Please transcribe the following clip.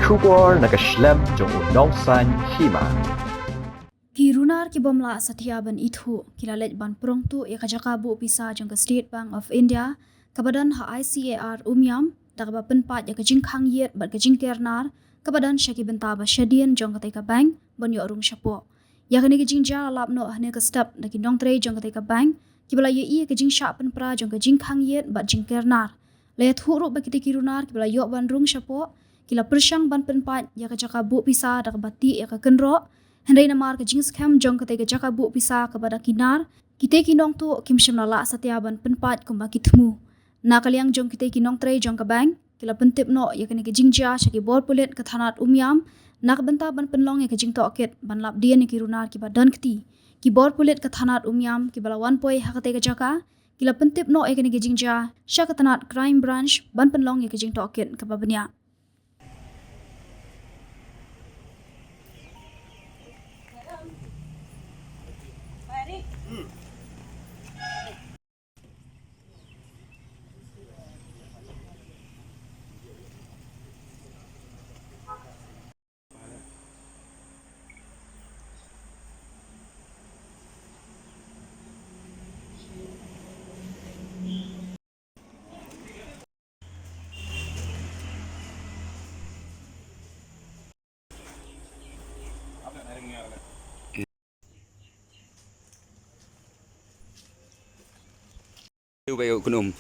Shubor nakaslem jong unongsan hima. Kirunar ki bomla satya ban ithu kilalet ban prongtu ya kajakabu pisa jong State Bank of India kabadan ha ICAR umyam dagba penpat ya kajingkhang yet bat kajingkernar kabadan syaki bentaba syadien jong kateka bank ban yo rum syapo ya kani kajingja lapno ahne ka step daki dong tre jong kateka bank kibala ye i kajing syak penpra jong kajingkhang yet bat jingkernar le thuru bakiti kirunar kibala yo ban rum syapo kila persyang ban penpat ya kajakabu pisa dagba ti ya kakenro Hendai namar ke jing scam jong kete ke jakabu pisa kepada kinar kite kinong tu kim shimlala satiaban penpat kumba kitmu na kaliang jong kite kinong tre jong ke bank kila pentip no ya kene ke jingja syaki bor pulit ke thanat umyam nak benta ban penlong ya ke jing toket ban lap dia ni kirunar ki badan kti ki bor pulit ke thanat umyam ki balawan poi hakate ke jaka kila pentip no ya kene ke jingja syak thanat crime branch ban penlong ya ke jing toket ke babnya Bayo kunum